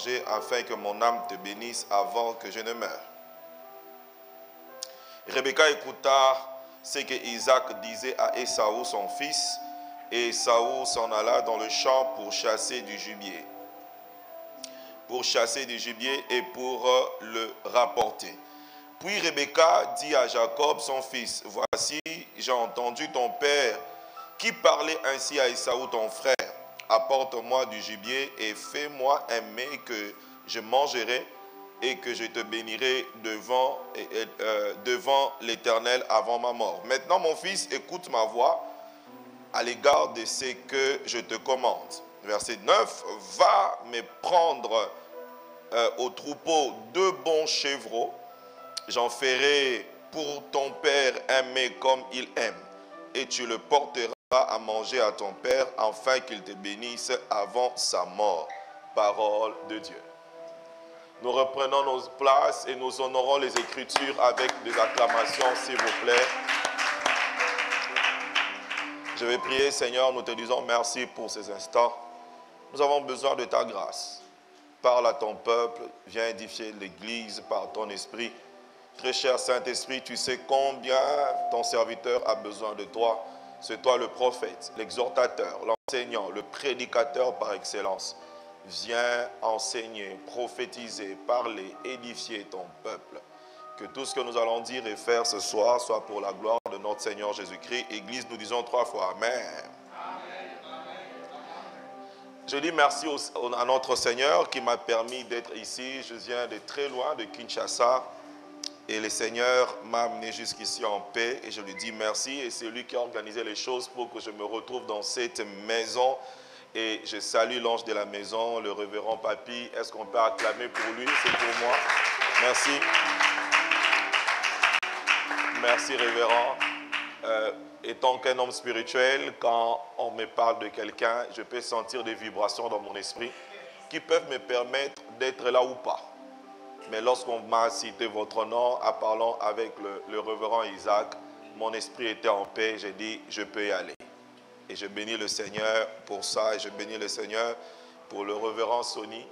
manger afin que mon âme te bénisse avant que je ne meure. Rebecca écouta ce que Isaac disait à Ésaü son fils, et Ésaü s'en alla dans le champ pour chasser du gibier. Et pour le rapporter. Puis Rebecca dit à Jacob son fils, voici, j'ai entendu ton père qui parlait ainsi à Ésaü ton frère. Apporte-moi du gibier et fais-moi un mets que je mangerai et que je te bénirai devant l'Éternel avant ma mort. Maintenant, mon fils, écoute ma voix à l'égard de ce que je te commande. Verset 9, va me prendre au troupeau 2 bons chevreaux. J'en ferai pour ton père un mets comme il aime, et tu le porteras à manger à ton père, afin qu'il te bénisse avant sa mort. Parole de Dieu. Nous reprenons nos places et nous honorons les Écritures avec des acclamations, s'il vous plaît. Je vais prier, Seigneur, nous te disons merci pour ces instants. Nous avons besoin de ta grâce. Parle à ton peuple, viens édifier l'Église par ton esprit. Très cher Saint-Esprit, tu sais combien ton serviteur a besoin de toi. C'est toi le prophète, l'exhortateur, l'enseignant, le prédicateur par excellence. Viens enseigner, prophétiser, parler, édifier ton peuple. Que tout ce que nous allons dire et faire ce soir soit pour la gloire de notre Seigneur Jésus-Christ. Église, nous disons 3 fois Amen. Je dis merci à notre Seigneur qui m'a permis d'être ici. Je viens de très loin, de Kinshasa. Et le Seigneur m'a amené jusqu'ici en paix. Et je lui dis merci. Et c'est lui qui a organisé les choses pour que je me retrouve dans cette maison. Et je salue l'ange de la maison, le révérend Papy. Est-ce qu'on peut acclamer pour lui? C'est pour moi. Merci. Merci, révérend. Étant qu'un homme spirituel, quand on me parle de quelqu'un, je peux sentir des vibrations dans mon esprit qui peuvent me permettre d'être là ou pas. Mais lorsqu'on m'a cité votre nom, en parlant avec le révérend Isaac, mon esprit était en paix. J'ai dit, je peux y aller. Et je bénis le Seigneur pour ça. Et je bénis le Seigneur pour le révérend Sonny,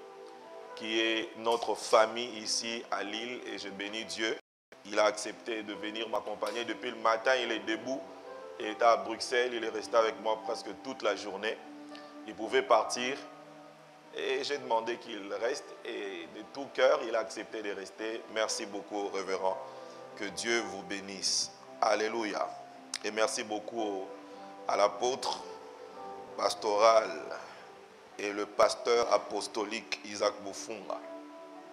qui est notre famille ici à Lille. Et je bénis Dieu. Il a accepté de venir m'accompagner. Depuis le matin, il est debout. Il était à Bruxelles. Il est resté avec moi presque toute la journée. Il pouvait partir. Et j'ai demandé qu'il reste. Et de tout cœur, il a accepté de rester. Merci beaucoup, révérend. Que Dieu vous bénisse. Alléluia. Et merci beaucoup à l'apôtre pastoral et le pasteur apostolique Isaac Boufunga.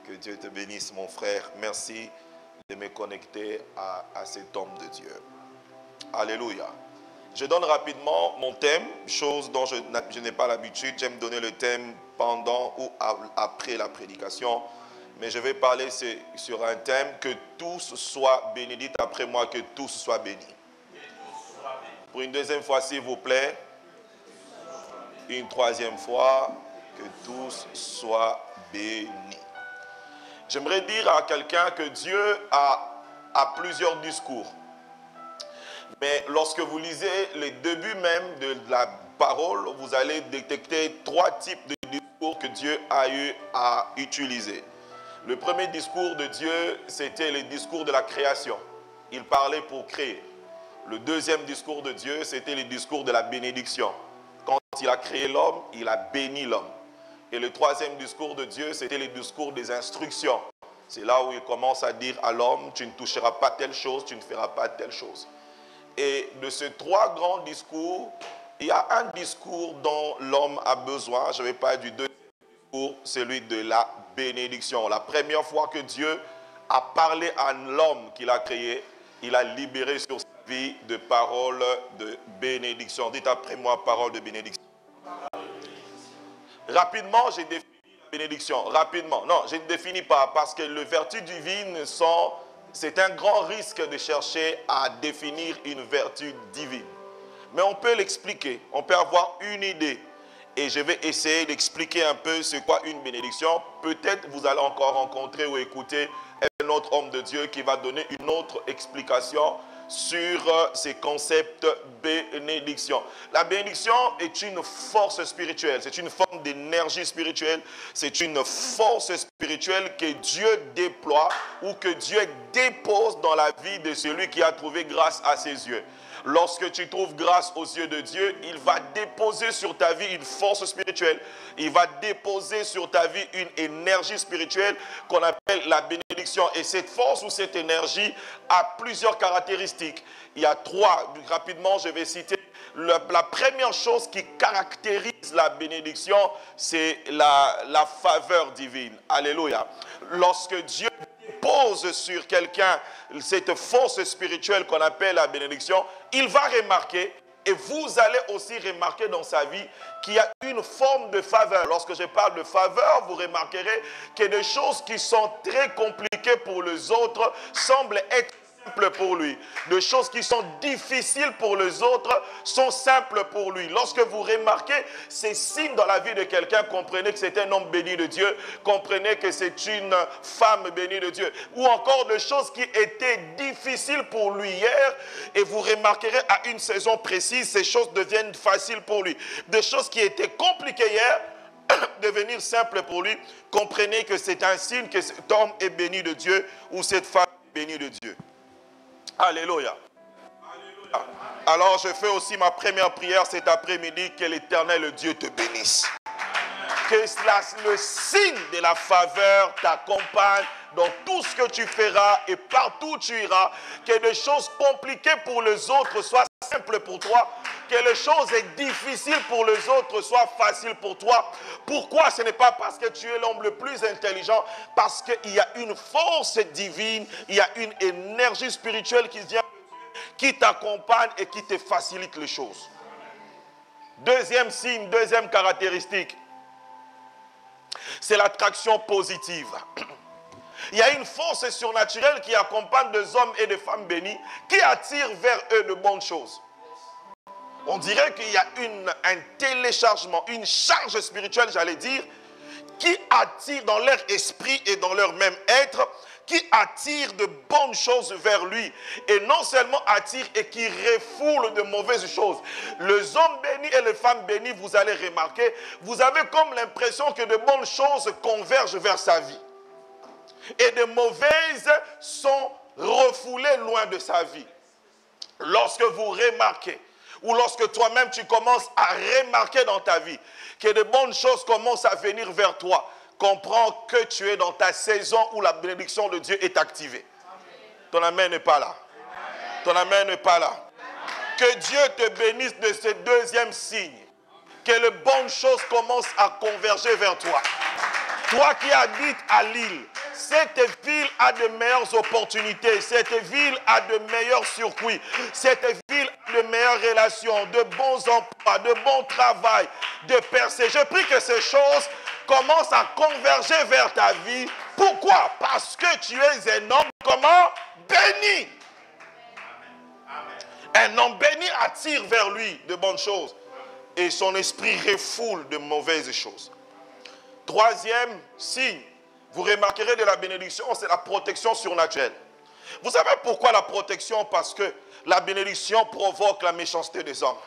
Que Dieu te bénisse, mon frère. Merci de me connecter à cet homme de Dieu. Alléluia. Je donne rapidement mon thème, chose dont je n'ai pas l'habitude. J'aime donner le thème pendant ou après la prédication. Mais je vais parler sur un thème, que tous soient bénis. Dites après moi, que tous soient bénis. Pour une deuxième fois, s'il vous plaît. Une troisième fois, que tous soient bénis. J'aimerais dire à quelqu'un que Dieu a plusieurs discours. Mais lorsque vous lisez les débuts même de la parole, vous allez détecter 3 types de discours que Dieu a eu à utiliser. Le premier discours de Dieu, c'était le discours de la création. Il parlait pour créer. Le deuxième discours de Dieu, c'était le discours de la bénédiction. Quand il a créé l'homme, il a béni l'homme. Et le troisième discours de Dieu, c'était le discours des instructions. C'est là où il commence à dire à l'homme, tu ne toucheras pas telle chose, tu ne feras pas telle chose. Et de ces 3 grands discours, il y a un discours dont l'homme a besoin. Je ne vais pas du deuxième discours, celui de la bénédiction. La première fois que Dieu a parlé à l'homme qu'il a créé, il a libéré sur sa vie de paroles de bénédiction. Dites après moi, parole de bénédiction. Rapidement, j'ai défini la bénédiction. Rapidement. Non, je ne définis pas parce que les vertus divines sont... C'est un grand risque de chercher à définir une vertu divine. Mais on peut l'expliquer. On peut avoir une idée. Et je vais essayer d'expliquer un peu ce qu'est une bénédiction. Peut-être vous allez encore rencontrer ou écouter un autre homme de Dieu qui va donner une autre explication. sur ces concepts bénédiction. La bénédiction est une force spirituelle, c'est une forme d'énergie spirituelle, c'est une force spirituelle que Dieu déploie ou que Dieu dépose dans la vie de celui qui a trouvé grâce à ses yeux. Lorsque tu trouves grâce aux yeux de Dieu, il va déposer sur ta vie une force spirituelle. Il va déposer sur ta vie une énergie spirituelle qu'on appelle la bénédiction. Et cette force ou cette énergie a plusieurs caractéristiques. Il y a trois. Rapidement, je vais citer. La première chose qui caractérise la bénédiction, c'est la faveur divine. Alléluia. Lorsque Dieu pose sur quelqu'un cette force spirituelle qu'on appelle la bénédiction, il va remarquer, et vous allez aussi remarquer dans sa vie, qu'il y a une forme de faveur. Lorsque je parle de faveur, vous remarquerez que des choses qui sont très compliquées pour les autres semblent être simples pour lui. Des choses qui sont difficiles pour les autres sont simples pour lui. Lorsque vous remarquez ces signes dans la vie de quelqu'un, comprenez que c'est un homme béni de Dieu, comprenez que c'est une femme bénie de Dieu. Ou encore des choses qui étaient difficiles pour lui hier, et vous remarquerez à une saison précise, ces choses deviennent faciles pour lui. Des choses qui étaient compliquées hier, devenir simples pour lui, comprenez que c'est un signe que cet homme est béni de Dieu ou cette femme est bénie de Dieu. Alléluia. Alléluia. Alors je fais aussi ma première prière cet après-midi, que l'Éternel Dieu te bénisse. Que le signe de la faveur t'accompagne dans tout ce que tu feras et partout où tu iras. Que des choses compliquées pour les autres soient simples pour toi. Que les choses difficiles pour les autres soient faciles pour toi. Pourquoi? Ce n'est pas parce que tu es l'homme le plus intelligent, parce qu'il y a une force divine, il y a une énergie spirituelle qui vient, qui t'accompagne et qui te facilite les choses. Deuxième signe, deuxième caractéristique, c'est l'attraction positive. Il y a une force surnaturelle qui accompagne des hommes et des femmes bénis, qui attire vers eux de bonnes choses. On dirait qu'il y a un téléchargement, une charge spirituelle, j'allais dire, qui attire dans leur esprit et dans leur même être, qui attire de bonnes choses vers lui. Et non seulement attire, et qui refoule de mauvaises choses. Les hommes bénis et les femmes bénies, vous allez remarquer, vous avez comme l'impression que de bonnes choses convergent vers sa vie. Et de mauvaises sont refoulées loin de sa vie. Lorsque vous remarquez, ou lorsque toi-même tu commences à remarquer dans ta vie que de bonnes choses commencent à venir vers toi, comprends que tu es dans ta saison où la bénédiction de Dieu est activée. Ton amen n'est pas là. Ton amen n'est pas là. Que Dieu te bénisse de ce deuxième signe. Que les bonnes choses commencent à converger vers toi. Toi qui habites à Lille, cette ville a de meilleures opportunités, cette ville a de meilleurs circuits, cette ville a de meilleures relations, de bons emplois, de bons travail, de percées. Je prie que ces choses commencent à converger vers ta vie. Pourquoi? Parce que tu es un homme comment? Béni. Un homme béni attire vers lui de bonnes choses et son esprit refoule de mauvaises choses. Troisième signe, vous remarquerez de la bénédiction, c'est la protection surnaturelle. Vous savez pourquoi la protection? Parce que la bénédiction provoque la méchanceté des hommes.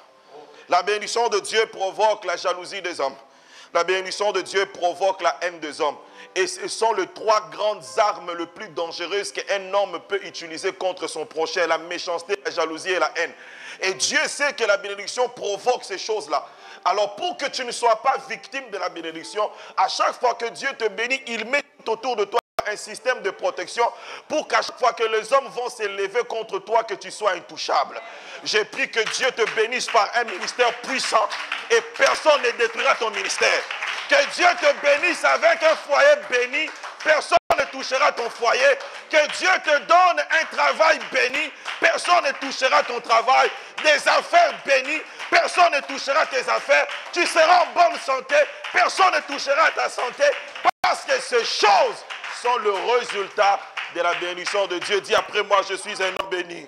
La bénédiction de Dieu provoque la jalousie des hommes. La bénédiction de Dieu provoque la haine des hommes. Et ce sont les trois grandes armes les plus dangereuses qu'un homme peut utiliser contre son prochain. La méchanceté, la jalousie et la haine. Et Dieu sait que la bénédiction provoque ces choses-là. Alors pour que tu ne sois pas victime de la bénédiction, à chaque fois que Dieu te bénit, il met tout autour de toi un système de protection pour qu'à chaque fois que les hommes vont s'élever contre toi, que tu sois intouchable. J'ai pris que Dieu te bénisse par un ministère puissant et personne ne détruira ton ministère. Que Dieu te bénisse avec un foyer béni, personne ne touchera ton foyer. Que Dieu te donne un travail béni, personne ne touchera ton travail. Des affaires bénies, personne ne touchera tes affaires. Tu seras en bonne santé, personne ne touchera ta santé. Parce que ces choses sont le résultat de la bénédiction de Dieu. Dis après moi, je suis un homme béni.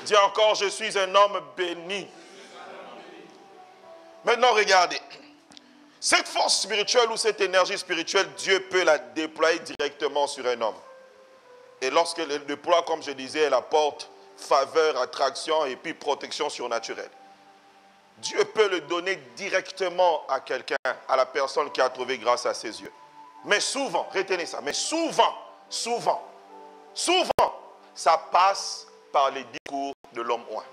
Dis encore, je suis un homme béni. Maintenant, regardez. Cette force spirituelle ou cette énergie spirituelle, Dieu peut la déployer directement sur un homme. Et lorsqu'elle le déploie, comme je disais, elle apporte faveur, attraction et puis protection surnaturelle. Dieu peut le donner directement à quelqu'un, à la personne qui a trouvé grâce à ses yeux. Mais souvent, retenez ça, mais souvent, ça passe par les discours de l'homme oint.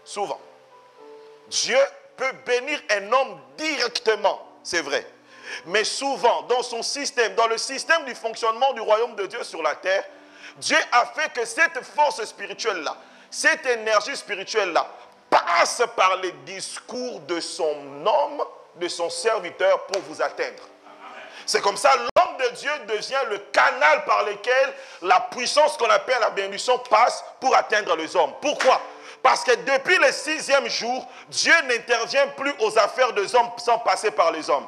Souvent. Dieu peut bénir un homme directement, c'est vrai. Mais souvent, dans son système, dans le système du fonctionnement du royaume de Dieu sur la terre, Dieu a fait que cette force spirituelle-là, cette énergie spirituelle-là, passe par les discours de son homme, de son serviteur pour vous atteindre. C'est comme ça, l'homme de Dieu devient le canal par lequel la puissance qu'on appelle la bénédiction passe pour atteindre les hommes. Pourquoi? Parce que depuis le 6e jour, Dieu n'intervient plus aux affaires des hommes sans passer par les hommes.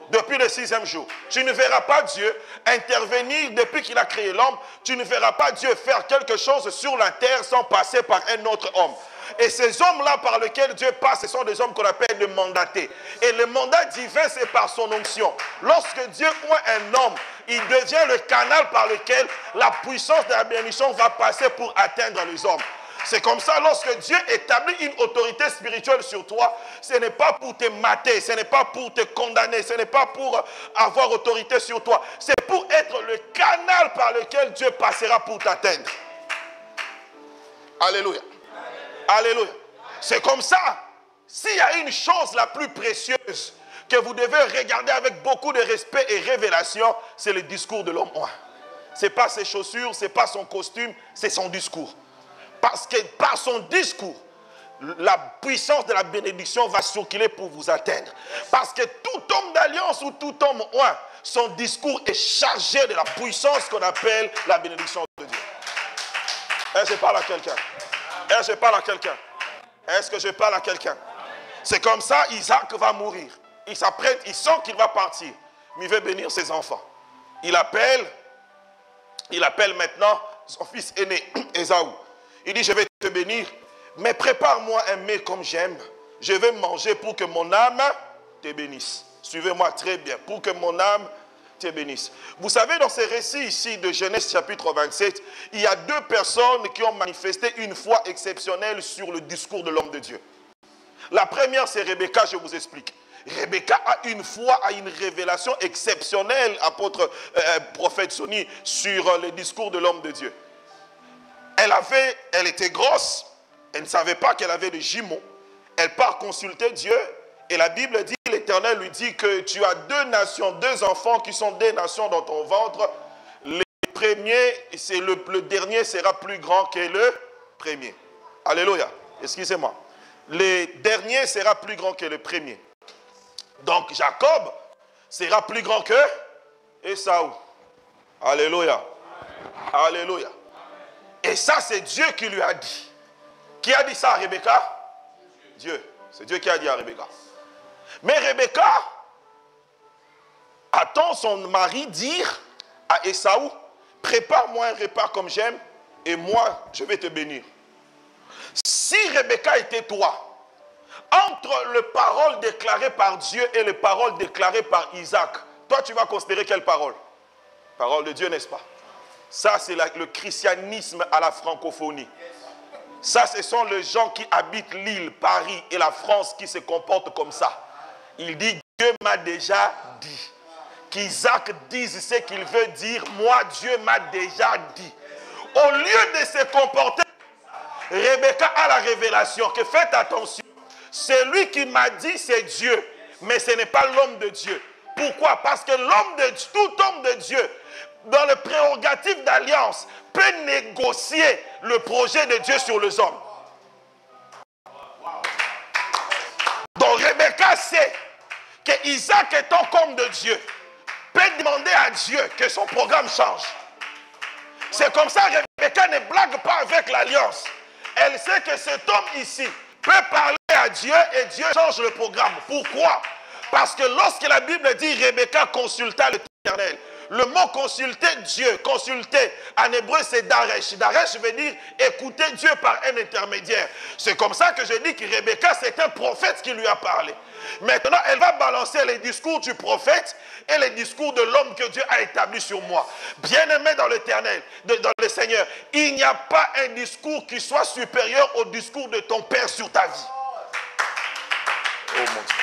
Depuis le 6e jour. Tu ne verras pas Dieu intervenir depuis qu'il a créé l'homme. Tu ne verras pas Dieu faire quelque chose sur la terre sans passer par un autre homme. Et ces hommes-là par lesquels Dieu passe, ce sont des hommes qu'on appelle des mandatés. Et le mandat divin, c'est par son onction. Lorsque Dieu oint un homme, il devient le canal par lequel la puissance de la bénédiction va passer pour atteindre les hommes. C'est comme ça, lorsque Dieu établit une autorité spirituelle sur toi, ce n'est pas pour te mater, ce n'est pas pour te condamner, ce n'est pas pour avoir autorité sur toi. C'est pour être le canal par lequel Dieu passera pour t'atteindre. Alléluia. Alléluia. C'est comme ça. S'il y a une chose la plus précieuse que vous devez regarder avec beaucoup de respect et révélation, c'est le discours de l'homme. Ce n'est pas ses chaussures, ce n'est pas son costume, c'est son discours. Parce que par son discours, la puissance de la bénédiction va circuler pour vous atteindre. Parce que tout homme d'alliance ou tout homme oint, son discours est chargé de la puissance qu'on appelle la bénédiction de Dieu. Est-ce que je parle à quelqu'un? Est-ce que je parle à quelqu'un? Est-ce que je parle à quelqu'un? C'est comme ça, Isaac va mourir. Il s'apprête, il sent qu'il va partir. Mais il veut bénir ses enfants. Il appelle maintenant son fils aîné, Ésaü. Il dit, je vais te bénir, mais prépare-moi un mets comme j'aime. Je vais manger pour que mon âme te bénisse. Suivez-moi très bien, pour que mon âme te bénisse. Vous savez, dans ces récits ici de Genèse chapitre 27, il y a deux personnes qui ont manifesté une foi exceptionnelle sur le discours de l'homme de Dieu. La première, c'est Rebecca, je vous explique. Rebecca a une foi, a une révélation exceptionnelle, prophète Sony, sur le discours de l'homme de Dieu. Elle était grosse, elle ne savait pas qu'elle avait des jumeaux. Elle part consulter Dieu et la Bible dit, l'Éternel lui dit que tu as deux nations, deux enfants qui sont des nations dans ton ventre. Le premier, le dernier sera plus grand que le premier. Alléluia, excusez-moi. Le dernier sera plus grand que le premier. Donc Jacob sera plus grand que Ésaü. Alléluia. Alléluia. Et ça, c'est Dieu qui lui a dit. Qui a dit ça à Rebecca? Dieu. C'est Dieu qui a dit à Rebecca. Mais Rebecca attend son mari dire à Ésaü, prépare-moi un repas comme j'aime et moi, je vais te bénir. Si Rebecca était toi, entre les paroles déclarées par Dieu et les paroles déclarées par Isaac, toi, tu vas considérer quelle parole? Parole de Dieu, n'est-ce pas? Ça, c'est le christianisme à la francophonie. Ça, ce sont les gens qui habitent l'île, Paris et la France qui se comportent comme ça. Il dit, Dieu m'a déjà dit. Qu'Isaac dise ce qu'il veut dire, moi, Dieu m'a déjà dit. Au lieu de se comporter, Rebecca a la révélation que faites attention. Celui qui m'a dit, c'est Dieu, mais ce n'est pas l'homme de Dieu. Pourquoi? Parce que tout homme de Dieu, dans le prérogative d'alliance, peut négocier le projet de Dieu sur les hommes. Donc Rebecca sait que Isaac étant comme de Dieu, peut demander à Dieu que son programme change. C'est comme ça que Rebecca ne blague pas avec l'alliance. Elle sait que cet homme ici peut parler à Dieu et Dieu change le programme. Pourquoi? Parce que lorsque la Bible dit Rebecca consulta l'Éternel, le mot consulter Dieu, consulter en hébreu c'est Daresh. Daresh veut dire écouter Dieu par un intermédiaire. C'est comme ça que je dis que Rebecca c'est un prophète qui lui a parlé. Maintenant, elle va balancer les discours du prophète et les discours de l'homme que Dieu a établi sur moi. Bien-aimé dans l'Éternel, dans le Seigneur, il n'y a pas un discours qui soit supérieur au discours de ton Père sur ta vie. Oh mon Dieu.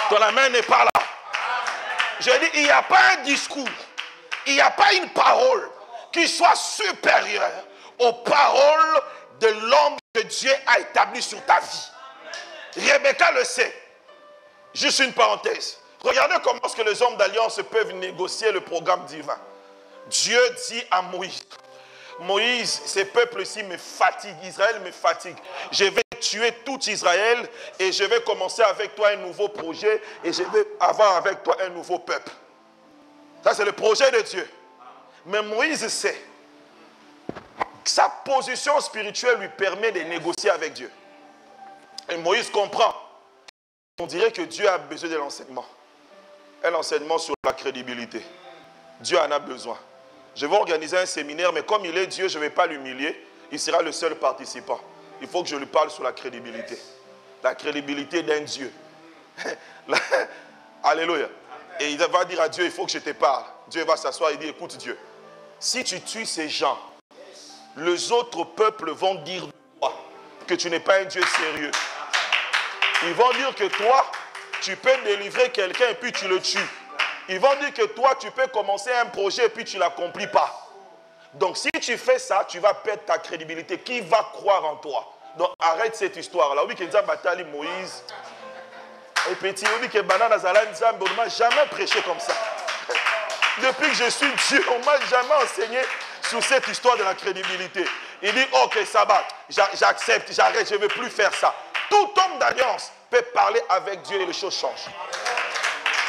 Ton amen n'est pas là. Je dis, il n'y a pas un discours, il n'y a pas une parole qui soit supérieure aux paroles de l'homme que Dieu a établi sur ta vie. Rebecca le sait. Juste une parenthèse. Regardez comment est-ce que les hommes d'alliance peuvent négocier le programme divin. Dieu dit à Moïse, Moïse, ces peuples-ci me fatiguent, Israël me fatigue. Je vais tuer tout Israël et je vais commencer avec toi un nouveau projet et je vais avoir avec toi un nouveau peuple. Ça, c'est le projet de Dieu. Mais Moïse sait que sa position spirituelle lui permet de négocier avec Dieu. Et Moïse comprend. On dirait que Dieu a besoin de l'enseignement. Un enseignement sur la crédibilité. Dieu en a besoin. Je vais organiser un séminaire, mais comme il est Dieu, je ne vais pas l'humilier. Il sera le seul participant. Il faut que je lui parle sur la crédibilité. La crédibilité d'un Dieu. Alléluia. Et il va dire à Dieu, il faut que je te parle. Dieu va s'asseoir et dire, écoute Dieu, si tu tues ces gens, les autres peuples vont dire de toi que tu n'es pas un Dieu sérieux. Ils vont dire que toi, tu peux délivrer quelqu'un et puis tu le tues. Ils vont dire que toi, tu peux commencer un projet et puis tu ne l'accomplis pas. Donc si tu fais ça, tu vas perdre ta crédibilité. Qui va croire en toi? Donc arrête cette histoire-là. Oui, qu'il a Moïse. Et petit, oui, que Banana Zalan Zambo, on ne m'a jamais prêché comme ça. Depuis que je suis Dieu, on ne m'a jamais enseigné sur cette histoire de la crédibilité. Il dit, ok, ça va, j'accepte, j'arrête, je ne veux plus faire ça. Tout homme d'alliance peut parler avec Dieu et les choses changent.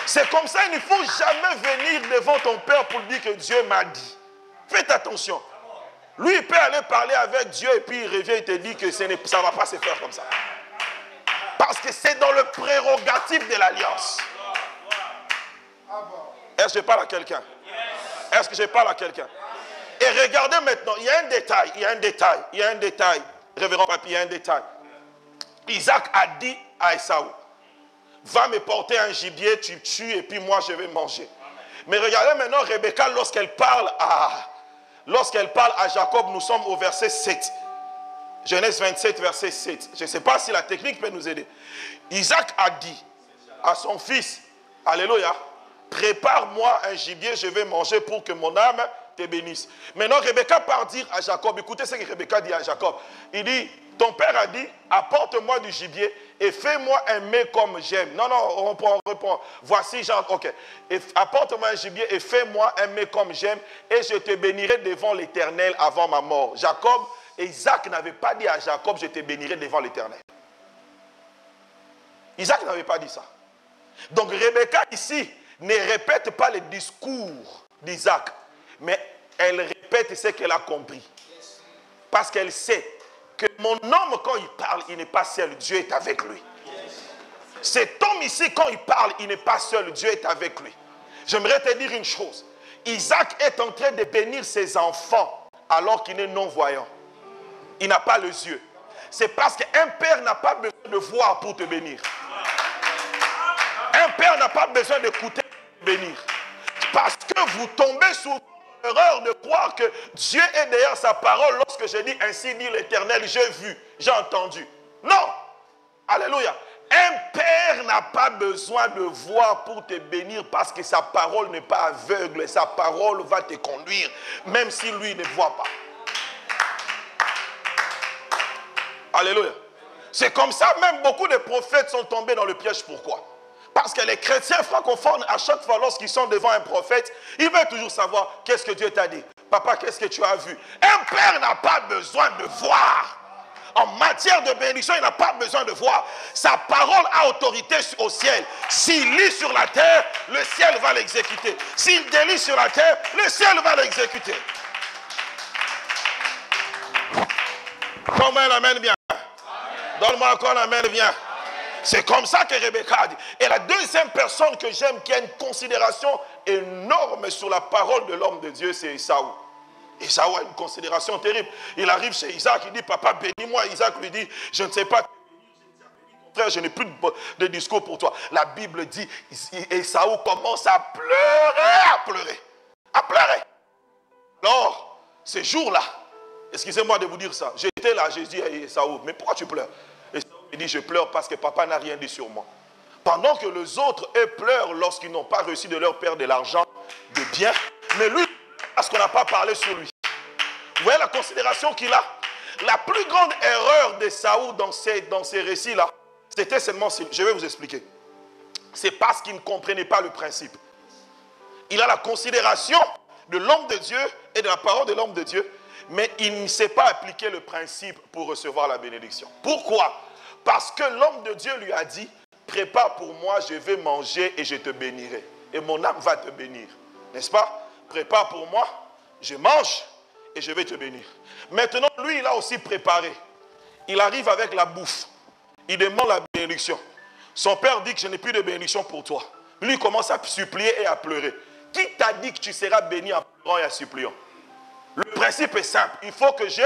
C'est comme ça, il ne faut jamais venir devant ton Père pour lui dire que Dieu m'a dit. Faites attention. Lui, il peut aller parler avec Dieu et puis il revient et te dit que ça ne va pas se faire comme ça. Parce que c'est dans le prérogatif de l'alliance. Est-ce que je parle à quelqu'un? Est-ce que je parle à quelqu'un? Et regardez maintenant, il y a un détail. Révérend Papi, il y a un détail. Isaac a dit à Esaü, va me porter un gibier, tu tues et puis moi je vais manger. Mais regardez maintenant Rebecca lorsqu'elle parle à Jacob, nous sommes au verset 7. Genèse 27, verset 7. Je ne sais pas si la technique peut nous aider. Isaac a dit à son fils, alléluia, prépare-moi un gibier, je vais manger pour que mon âme te bénisse. Maintenant, Rebecca part dire à Jacob, écoutez ce que Rebecca dit à Jacob. Il dit, ton père a dit, apporte-moi du gibier et fais-moi un mets comme j'aime. Non, on reprend. Voici, genre, ok. Apporte-moi un gibier et fais-moi un mets comme j'aime et je te bénirai devant l'Éternel avant ma mort. Jacob, Isaac n'avait pas dit à Jacob, je te bénirai devant l'Éternel. Isaac n'avait pas dit ça. Donc Rebecca ici ne répète pas les discours d'Isaac, mais elle répète ce qu'elle a compris. Parce qu'elle sait que mon homme, quand il parle, il n'est pas seul, Dieu est avec lui. Cet homme ici, quand il parle, il n'est pas seul, Dieu est avec lui. J'aimerais te dire une chose. Isaac est en train de bénir ses enfants alors qu'il est non-voyant. Il n'a pas les yeux. C'est parce qu'un père n'a pas besoin de voir pour te bénir. Un père n'a pas besoin d'écouter pour te bénir. Parce que vous tombez sous l'erreur de croire que Dieu est derrière sa parole lorsque je dis ainsi dit l'Éternel, j'ai vu, j'ai entendu. Non. Alléluia. Un père n'a pas besoin de voir pour te bénir parce que sa parole n'est pas aveugle. Sa parole va te conduire même si lui ne voit pas. Alléluia. C'est comme ça, même beaucoup de prophètes sont tombés dans le piège. Pourquoi? Parce que les chrétiens francophones, à chaque fois lorsqu'ils sont devant un prophète, ils veulent toujours savoir qu'est-ce que Dieu t'a dit. Papa, qu'est-ce que tu as vu? Un père n'a pas besoin de voir. En matière de bénédiction, il n'a pas besoin de voir. Sa parole a autorité au ciel. S'il lit sur la terre, le ciel va l'exécuter. S'il délie sur la terre, le ciel va l'exécuter. Comment elle amène bien? Donne-moi encore l'amène bien. C'est comme ça que Rebecca a dit. Et la deuxième personne que j'aime, qui a une considération énorme sur la parole de l'homme de Dieu, c'est Esaü. Esaü a une considération terrible. Il arrive chez Isaac, il dit, papa, bénis-moi. Isaac lui dit, je ne sais pas. frère, je n'ai plus de discours pour toi. La Bible dit, Ésaü commence à pleurer. À pleurer. Alors, ces jours-là, excusez-moi de vous dire ça, j'étais là, j'ai dit à Ésaü, mais pourquoi tu pleures? Ésaü me dit, je pleure parce que papa n'a rien dit sur moi. Pendant que les autres, eux, pleurent lorsqu'ils n'ont pas reçu de leur père de l'argent, des biens, mais lui, parce qu'on n'a pas parlé sur lui. Vous voyez la considération qu'il a? La plus grande erreur d'Ésaü dans ces récits-là, c'était seulement, je vais vous expliquer. C'est parce qu'il ne comprenait pas le principe. Il a la considération de l'homme de Dieu et de la parole de l'homme de Dieu, mais il ne sait pas appliquer le principe pour recevoir la bénédiction. Pourquoi? Parce que l'homme de Dieu lui a dit, prépare pour moi, je vais manger et je te bénirai. Et mon âme va te bénir. N'est-ce pas? Prépare pour moi, je mange et je vais te bénir. Maintenant, lui, il a aussi préparé. Il arrive avec la bouffe. Il demande la bénédiction. Son père dit que je n'ai plus de bénédiction pour toi. Lui, il commence à supplier et à pleurer. Qui t'a dit que tu seras béni en pleurant et en suppliant? Le principe est simple. Il faut que je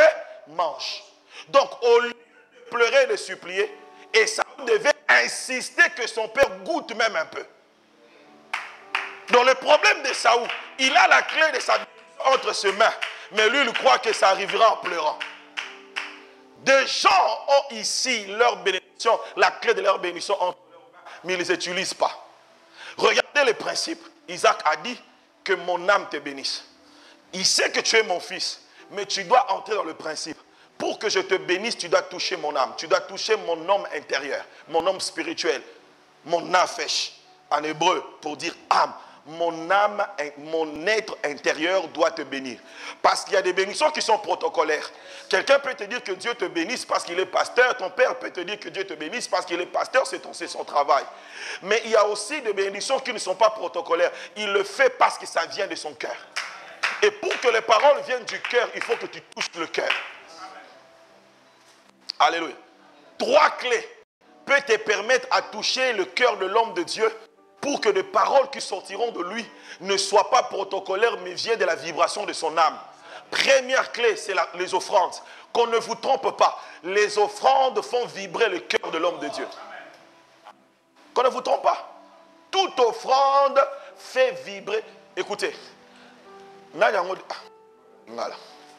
mange. Donc, au lieu de pleurer et de supplier, Ésaü devait insister que son père goûte même un peu. Donc, le problème d'Ésaü, il a la clé de sa bénédiction entre ses mains. Mais lui, il croit que ça arrivera en pleurant. Des gens ont ici leur bénédiction, la clé de leur bénédiction entre leurs mains, mais ils ne les utilisent pas. Regardez les principes. Isaac a dit que mon âme te bénisse. Il sait que tu es mon fils, mais tu dois entrer dans le principe. Pour que je te bénisse, tu dois toucher mon âme. Tu dois toucher mon homme intérieur, mon homme spirituel, mon nafesh, en hébreu, pour dire âme. Mon âme, mon être intérieur doit te bénir. Parce qu'il y a des bénédictions qui sont protocolaires. Quelqu'un peut te dire que Dieu te bénisse parce qu'il est pasteur. Ton père peut te dire que Dieu te bénisse parce qu'il est pasteur, c'est son travail. Mais il y a aussi des bénédictions qui ne sont pas protocolaires. Il le fait parce que ça vient de son cœur. Et pour que les paroles viennent du cœur, il faut que tu touches le cœur. Alléluia. 3 clés peuvent te permettre à toucher le cœur de l'homme de Dieu pour que les paroles qui sortiront de lui ne soient pas protocolaires, mais viennent de la vibration de son âme. Première clé, c'est les offrandes. Qu'on ne vous trompe pas. Les offrandes font vibrer le cœur de l'homme de Dieu. Qu'on ne vous trompe pas. Toute offrande fait vibrer. Écoutez. Nous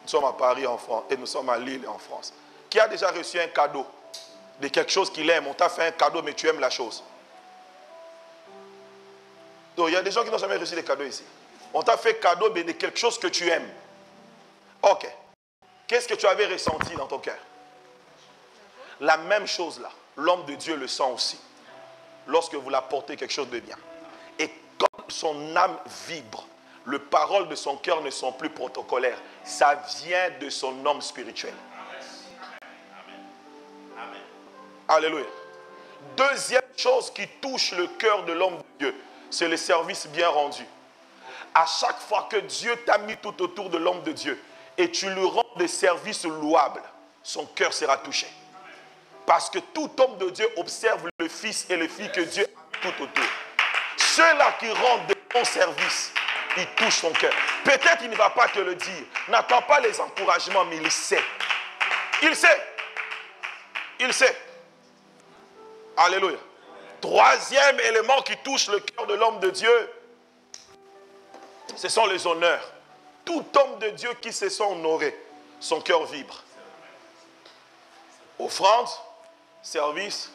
sommes à Paris en France et nous sommes à Lille en France. Qui a déjà reçu un cadeau de quelque chose qu'il aime? On t'a fait un cadeau, mais tu aimes la chose. Donc, il y a des gens qui n'ont jamais reçu des cadeaux ici. On t'a fait cadeau mais de quelque chose que tu aimes. Ok. Qu'est-ce que tu avais ressenti dans ton cœur? La même chose là. L'homme de Dieu le sent aussi. Lorsque vous l'apportez quelque chose de bien. Et quand son âme vibre, les paroles de son cœur ne sont plus protocolaires. Ça vient de son homme spirituel. Amen. Alléluia. Deuxième chose qui touche le cœur de l'homme de Dieu, c'est le service bien rendu. À chaque fois que Dieu t'a mis tout autour de l'homme de Dieu et tu lui rends des services louables, son cœur sera touché. Parce que tout homme de Dieu observe le fils et les filles que Dieu a tout autour. Ceux-là qui rendent de bons services, ils touchent son cœur. Peut-être il ne va pas te le dire. N'attends pas les encouragements, mais il sait. Il sait. Il sait. Alléluia. Troisième élément qui touche le cœur de l'homme de Dieu, ce sont les honneurs. Tout homme de Dieu qui se sent honoré, son cœur vibre. Offrande, service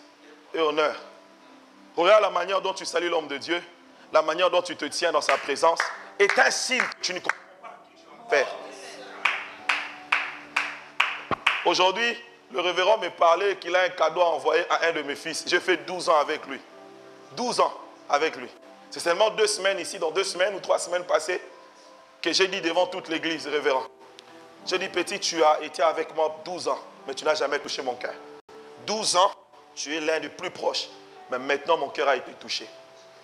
et honneur. Regarde la manière dont tu salues l'homme de Dieu, la manière dont tu te tiens dans sa présence, est un signe que tu ne comprends pas ce que tu vas faire. Aujourd'hui, le révérend me parlait qu'il a un cadeau à envoyer à un de mes fils. J'ai fait 12 ans avec lui. 12 ans avec lui. C'est seulement 2 semaines ici, dans 2 semaines ou 3 semaines passées, que j'ai dit devant toute l'église, révérend. J'ai dit, petit, tu as été avec moi 12 ans, mais tu n'as jamais touché mon cœur. 12 ans, tu es l'un des plus proches. Mais maintenant, mon cœur a été touché.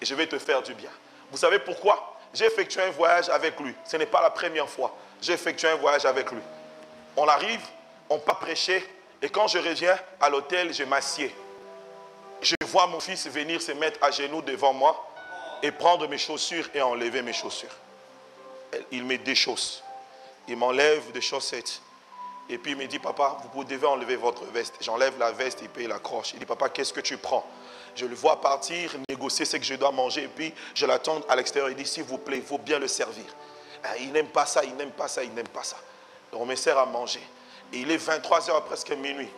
Et je vais te faire du bien. Vous savez pourquoi? J'ai effectué un voyage avec lui. Ce n'est pas la première fois. J'ai effectué un voyage avec lui. On arrive, on part prêcher. Et quand je reviens à l'hôtel, je m'assieds. Je vois mon fils venir se mettre à genoux devant moi et prendre mes chaussures et enlever mes chaussures. Il me déchausse. Il m'enlève des chaussettes. Et puis il me dit, papa, vous devez enlever votre veste. J'enlève la veste et puis il accroche. Il dit, papa, qu'est-ce que tu prends? Je le vois partir, négocier ce que je dois manger. Et puis je l'attends à l'extérieur. Il dit, s'il vous plaît, il faut bien le servir. Il n'aime pas ça, il n'aime pas ça, il n'aime pas ça. On me sert à manger. Et il est 23h, presque minuit.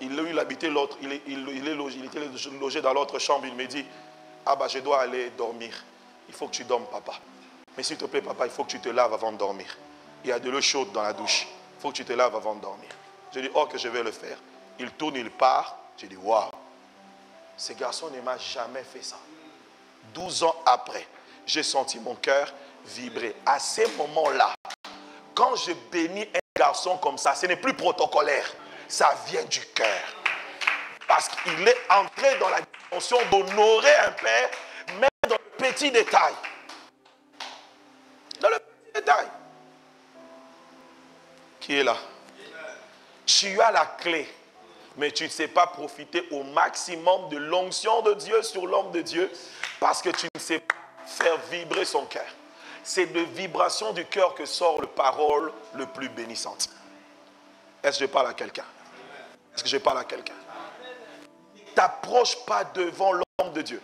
Il habitait l'autre, il était logé dans l'autre chambre. Il me dit, ah bah je dois aller dormir. Il faut que tu dormes, papa. Mais s'il te plaît, papa, il faut que tu te laves avant de dormir. Il y a de l'eau chaude dans la douche. Il faut que tu te laves avant de dormir. Je dis, oh, que je vais le faire. Il tourne, il part. Je dis, waouh. Ce garçon ne m'a jamais fait ça. 12 ans après, j'ai senti mon cœur vibrer. À ces moments-là, quand je bénis un garçon comme ça, ce n'est plus protocolaire. Ça vient du cœur. Parce qu'il est entré dans la dimension d'honorer un père, même dans le petit détail. Dans le petit détail. Qui est là? Tu as la clé, mais tu ne sais pas profiter au maximum de l'onction de Dieu sur l'homme de Dieu parce que tu ne sais pas faire vibrer son cœur. C'est de vibration du cœur que sort la parole le plus bénissante. Est-ce que je parle à quelqu'un? Est-ce que je parle à quelqu'un? Ne t'approche pas devant l'homme de Dieu.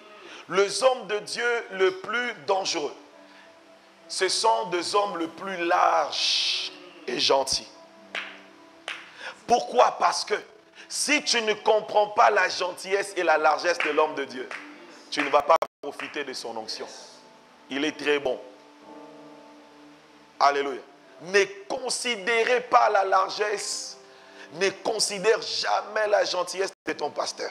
Les hommes de Dieu le plus dangereux, ce sont des hommes le plus larges et gentils. Pourquoi? Parce que si tu ne comprends pas la gentillesse et la largesse de l'homme de Dieu, tu ne vas pas profiter de son onction. Il est très bon. Alléluia. Ne considérez pas la largesse, ne considère jamais la gentillesse de ton pasteur.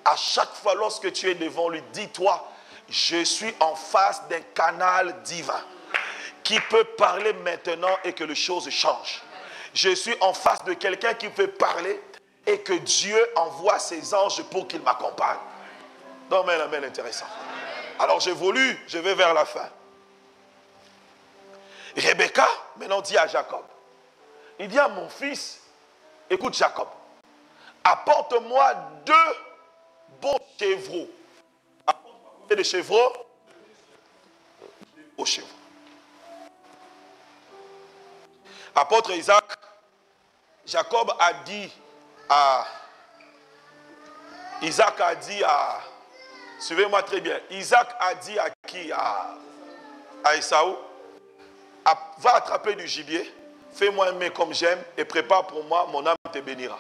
À chaque fois lorsque tu es devant lui, dis-toi, je suis en face d'un canal divin qui peut parler maintenant et que les choses changent. Je suis en face de quelqu'un qui peut parler et que Dieu envoie ses anges pour qu'ils m'accompagnent. Non, mais amen, intéressant. Alors j'évolue, je vais vers la fin. Rebecca, maintenant dit à Jacob. Il dit à mon fils, écoute Jacob, apporte-moi 2 beaux chevreaux. Apporte-moi des chevreaux. Aux chevreaux. Apôtre Isaac, Jacob a dit à... Isaac a dit à... Suivez-moi très bien. Isaac a dit à qui? À Esaü. Va attraper du gibier, fais-moi un mets comme j'aime et prépare pour moi, mon âme te bénira.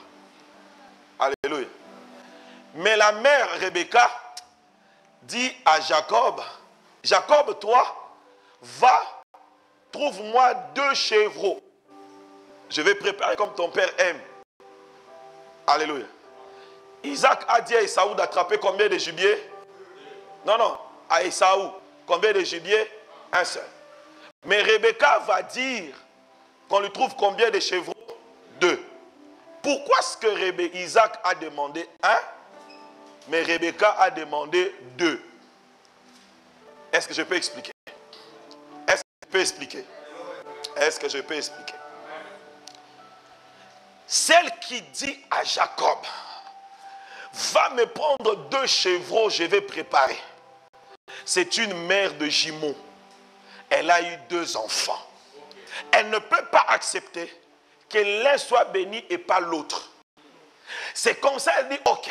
Alléluia. Mais la mère Rebecca dit à Jacob, Jacob, toi, va, trouve-moi 2 chevreaux. Je vais préparer comme ton père aime. Alléluia. Isaac a dit à Esaü d'attraper combien de gibier? Non, à Esaü, combien de gibier? Un seul. Mais Rebecca va dire qu'on lui trouve combien de chevreaux? 2. Pourquoi est-ce que Isaac a demandé 1, mais Rebecca a demandé 2? Est-ce que je peux expliquer? Est-ce que je peux expliquer? Est-ce que je peux expliquer? Celle qui dit à Jacob, va me prendre 2 chevreaux, je vais préparer. C'est une mère de jumeaux. Elle a eu 2 enfants. Elle ne peut pas accepter que l'un soit béni et pas l'autre. C'est comme ça, elle dit, ok,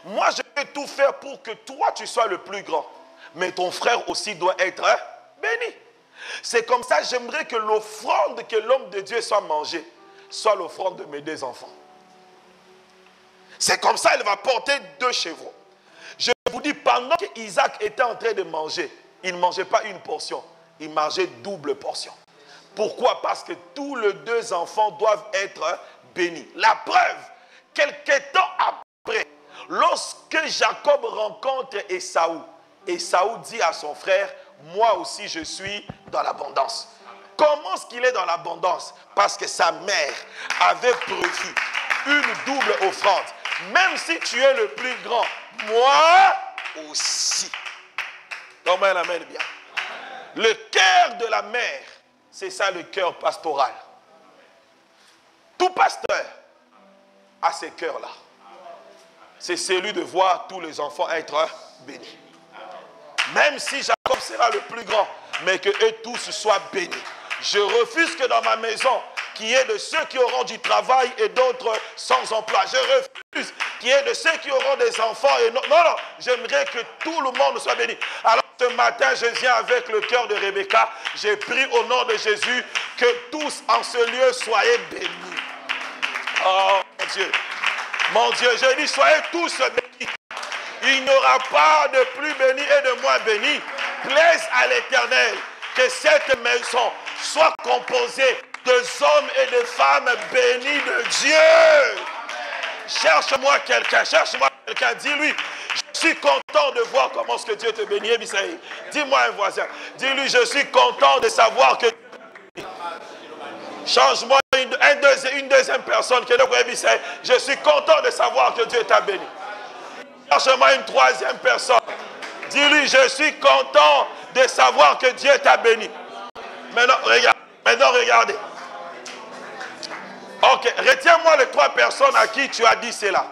moi je vais tout faire pour que toi tu sois le plus grand. Mais ton frère aussi doit être béni. C'est comme ça, j'aimerais que l'offrande que l'homme de Dieu soit mangée, soit l'offrande de mes 2 enfants. C'est comme ça, elle va porter 2 chevreaux. Je vous dis, pendant qu'Isaac était en train de manger, il ne mangeait pas une portion. Il mangeait double portion. Pourquoi? Parce que tous les 2 enfants doivent être bénis. La preuve, quelques temps après, lorsque Jacob rencontre Esaü, Esaü dit à son frère, moi aussi je suis dans l'abondance. Comment est-ce qu'il est dans l'abondance? Parce que sa mère avait prévu une double offrande. Même si tu es le plus grand, moi aussi. Donc, elle amène bien. Le cœur de la mère, c'est ça le cœur pastoral. Tout pasteur a ce cœur-là. C'est celui de voir tous les enfants être bénis. Même si Jacob sera le plus grand, mais que eux tous soient bénis. Je refuse que dans ma maison, qu'il y ait de ceux qui auront du travail et d'autres sans emploi. Je refuse qu'il y ait de ceux qui auront des enfants et non. Non, non, j'aimerais que tout le monde soit béni. Alors ce matin, je viens avec le cœur de Rebecca. J'ai pris au nom de Jésus que tous en ce lieu soyez bénis. Oh mon Dieu, je dis soyez tous bénis. Il n'y aura pas de plus béni et de moins béni. Plaise à l'Éternel que cette maison soit composée de hommes et de femmes bénis de Dieu. Cherche-moi quelqu'un, dis-lui, je suis content de voir comment est-ce que Dieu te bénit. Dis-moi un voisin, dis-lui, je suis content de savoir que... Change-moi une deuxième personne, je suis content de savoir que Dieu t'a béni. Cherche-moi une troisième personne. Dis-lui, je suis content de savoir que Dieu t'a béni. Maintenant, regardez. Ok, retiens-moi les 3 personnes à qui tu as dit cela.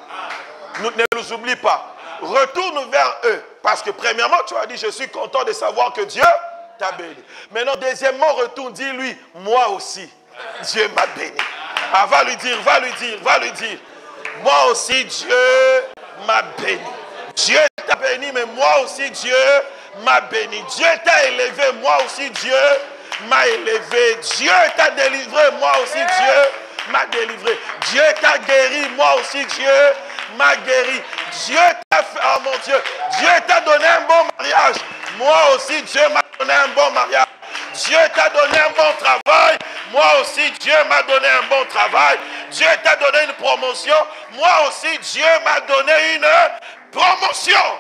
Ne nous oublie pas. Retourne vers eux. Parce que premièrement, tu as dit, je suis content de savoir que Dieu t'a béni. Maintenant, deuxièmement, retourne, dis-lui, moi aussi, Dieu m'a béni. Ah, va lui dire. Moi aussi, Dieu m'a béni. Dieu t'a béni, mais moi aussi, Dieu m'a béni. Dieu t'a élevé, moi aussi, Dieu m'a élevé. Dieu t'a délivré, moi aussi, Dieu m'a délivré. Dieu t'a guéri, moi aussi, Dieu m'a guéri. Dieu t'a fait, oh mon Dieu, Dieu t'a donné un bon mariage. Moi aussi, Dieu m'a donné un bon mariage. Dieu t'a donné un bon travail. Moi aussi, Dieu m'a donné un bon travail. Dieu t'a donné une promotion. Moi aussi, Dieu m'a donné une promotion.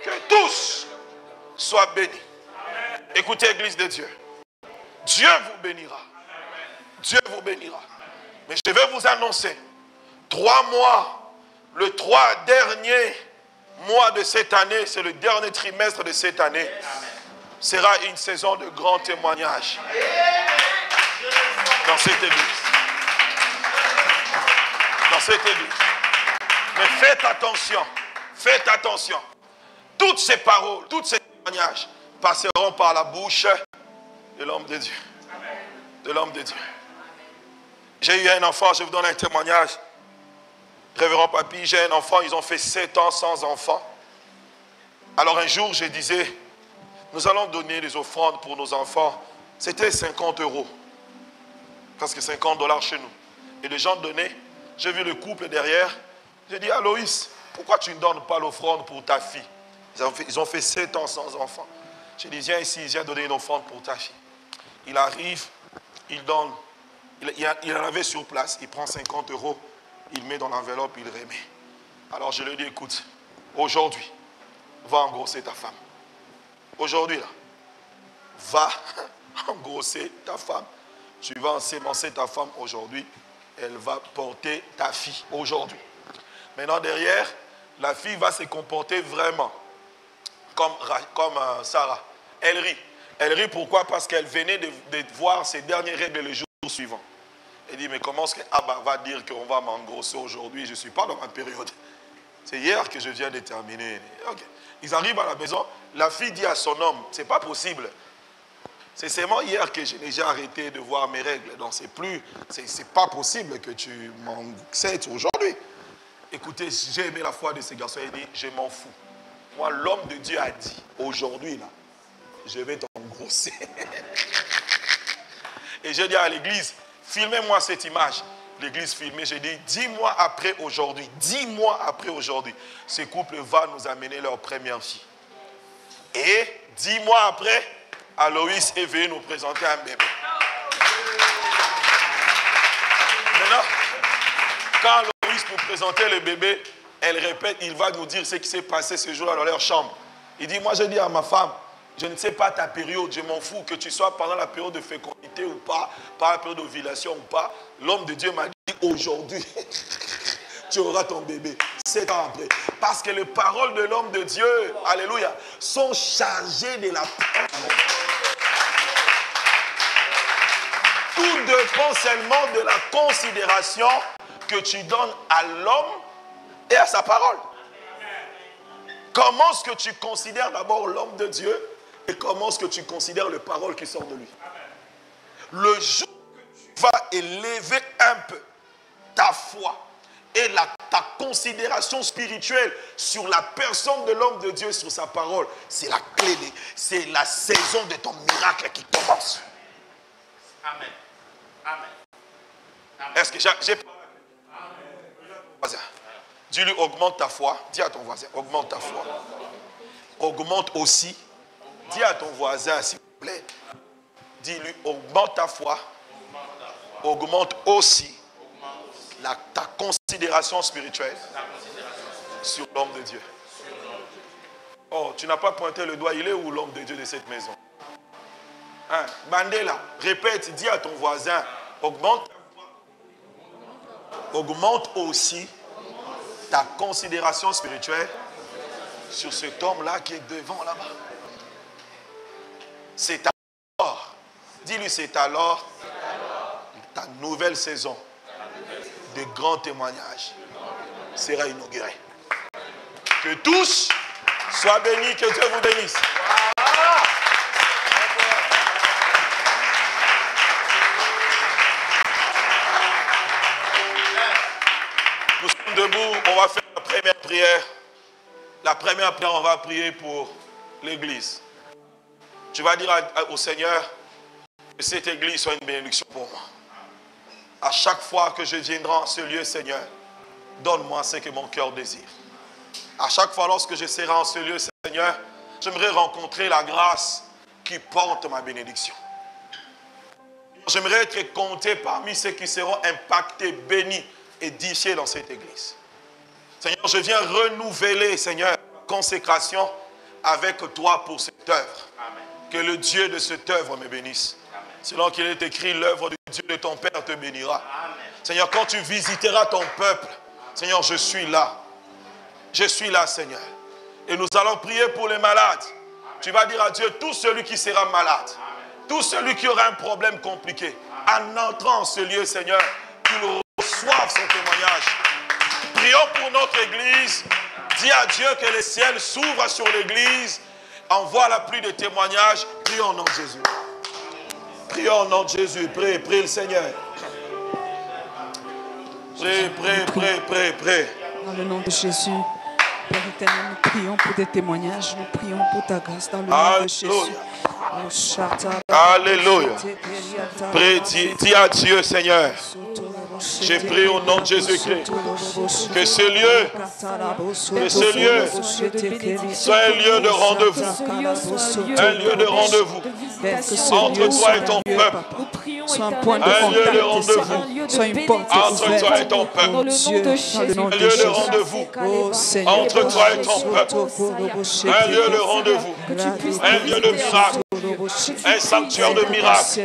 Que tous soient bénis. Écoutez, Église de Dieu. Dieu vous bénira. Dieu vous bénira. Mais je vais vous annoncer, 3 mois, le 3 derniers mois de cette année, c'est le dernier trimestre de cette année, sera une saison de grands témoignages dans cette église. Dans cette église. Mais faites attention. Toutes ces paroles, tous ces témoignages passeront par la bouche de l'homme de Dieu. De l'homme de Dieu. J'ai eu un enfant, je vous donne un témoignage. Révérend Papy, j'ai un enfant, ils ont fait 7 ans sans enfant. Alors un jour, je disais, nous allons donner des offrandes pour nos enfants. C'était 50 €. Presque 50 $ chez nous. Et les gens donnaient. J'ai vu le couple derrière. J'ai dit, Aloïs, pourquoi tu ne donnes pas l'offrande pour ta fille? Ils ont fait 7 ans sans enfant. J'ai dit, viens ici, viens donner une offrande pour ta fille. Il arrive, il donne. Il en avait sur place, il prend 50 €, il met dans l'enveloppe, il remet. Alors je lui ai dit, écoute, aujourd'hui, va engrosser ta femme. Aujourd'hui, là, va engrosser ta femme. Tu vas ensemencer ta femme aujourd'hui. Elle va porter ta fille aujourd'hui. Maintenant, derrière, la fille va se comporter vraiment comme Sarah. Elle rit. Elle rit pourquoi? Parce qu'elle venait de voir ses dernières règles le jour suivant. Elle dit, mais comment est-ce que Abba va dire qu'on va m'engrosser aujourd'hui? Je ne suis pas dans ma période. C'est hier que je viens de terminer. Okay. Ils arrivent à la maison, la fille dit à son homme, c'est pas possible. C'est seulement hier que j'ai déjà arrêté de voir mes règles. Donc c'est pas possible que tu m'engrosses aujourd'hui. Écoutez, j'ai aimé la foi de ces garçons. Il dit, je m'en fous. Moi, l'homme de Dieu a dit, aujourd'hui là, je vais t'engrosser. Et j'ai dit à l'église, filmez-moi cette image. L'église filmée, j'ai dit, 10 mois après aujourd'hui, ce couple va nous amener leur première fille. Et 10 mois après, Aloïs est venu nous présenter un bébé. Maintenant, quand Aloïs nous présentait le bébé, elle répète, il va nous dire ce qui s'est passé ce jour-là dans leur chambre. Il dit, moi je dis à ma femme, je ne sais pas ta période, je m'en fous que tu sois pendant la période de fécondité ou pas, par la période d'ovulation ou pas. L'homme de Dieu m'a dit, aujourd'hui, tu auras ton bébé, 7 ans après. Parce que les paroles de l'homme de Dieu, alléluia, sont chargées de la parole. Tout dépend seulement de la considération que tu donnes à l'homme et à sa parole. Comment est-ce que tu considères d'abord l'homme de Dieu et comment est-ce que tu considères les paroles qui sortent de lui? Le jour que tu vas élever un peu ta foi et ta considération spirituelle sur la personne de l'homme de Dieu, sur sa parole. C'est la clé, c'est la saison de ton miracle qui commence. Amen. Amen. Amen. Est-ce que j'ai voisin? Dis-lui, augmente ta foi. Dis à ton voisin, augmente ta foi. Augmente aussi. Dis à ton voisin, s'il vous plaît. Dis-lui, augmente ta foi. Augmente aussi ta considération spirituelle sur l'homme de Dieu. Oh, tu n'as pas pointé le doigt. Il est où l'homme de Dieu de cette maison? Hein? Mandela, répète, dis à ton voisin, augmente aussi ta considération spirituelle sur cet homme-là qui est devant là-bas. C'est alors, dis-lui, c'est alors ta nouvelle saison de grands témoignages sera inaugurée. Que tous soient bénis, que Dieu vous bénisse. Nous sommes debout, on va faire la première prière. La première prière, on va prier pour l'église. Tu vas dire au Seigneur que cette église soit une bénédiction pour moi. À chaque fois que je viendrai en ce lieu, Seigneur, donne-moi ce que mon cœur désire. À chaque fois lorsque je serai en ce lieu, Seigneur, j'aimerais rencontrer la grâce qui porte ma bénédiction. J'aimerais être compté parmi ceux qui seront impactés, bénis, édifiés dans cette église. Seigneur, je viens renouveler, Seigneur, consécration avec toi pour cette œuvre. Amen. Que le Dieu de cette œuvre me bénisse. Selon qu'il est écrit, l'œuvre de Dieu de ton Père te bénira. Amen. Seigneur, quand tu visiteras ton peuple, Seigneur, je suis là. Je suis là, Seigneur. Et nous allons prier pour les malades. Amen. Tu vas dire à Dieu, tout celui qui sera malade, amen, tout celui qui aura un problème compliqué, amen, en entrant en ce lieu, Seigneur, qu'il reçoive son témoignage. Prions pour notre église. Dis à Dieu que les ciels s'ouvrent sur l'église. Envoie la pluie de témoignages. Prions au nom de Jésus. Prions au nom de Jésus. Prie, prie le Seigneur. Prie. Dans le nom de Jésus, Père éternel, nous prions pour des témoignages. Nous prions pour ta grâce dans le nom de Jésus. Alléluia. Prie, dis à Dieu, Seigneur. J'ai prié au nom de Jésus-Christ que ce lieu soit un lieu de rendez-vous. Un lieu de rendez-vous entre toi et ton peuple. Soit un point de Un lieu de contact, rendez-vous soit une porte entre toi et ton ouverte. peuple. Oh Dieu, dans le nom Un de lieu de Jésus. rendez-vous Oh Seigneur, entre toi et ton peuple. Un lieu de rendez-vous. Un lieu de miracle. Un sanctuaire de miracles.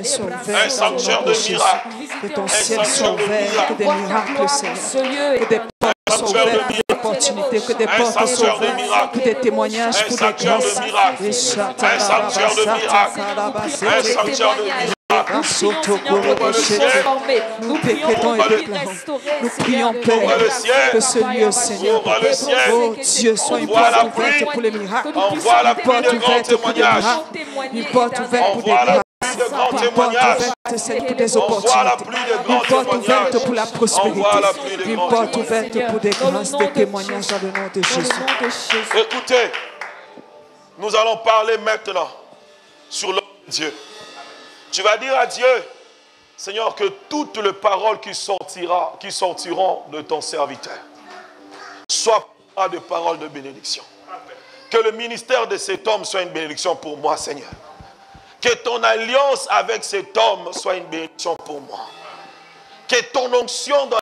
Un sanctuaire de miracles. Que ton ciel soit ouvert, que des miracles, Seigneur, que des portes soient ouvertes, que des opportunités, que des portes soient ouvertes, que des témoignages, pour des grâces. Un sanctuaire de miracles. Un sanctuaire de miracles. Nous péquetons et déclarons. Nous prions, Père, que ce lieu, Seigneur, oh Dieu, soit une porte ouverte pour les miracles, une porte ouverte pour des miracles, une porte ouverte pour des grâces, une porte ouverte, Seigneur, pour des opportunités, une porte ouverte pour la prospérité, une porte ouverte pour des grâces, des témoignages dans le nom de Jésus. Écoutez, nous allons parler maintenant sur l'homme de Dieu. Tu vas dire à Dieu, Seigneur, que toutes les paroles qui sortiront de ton serviteur soient des paroles de bénédiction. Que le ministère de cet homme soit une bénédiction pour moi, Seigneur. Que ton alliance avec cet homme soit une bénédiction pour moi. Que ton onction dans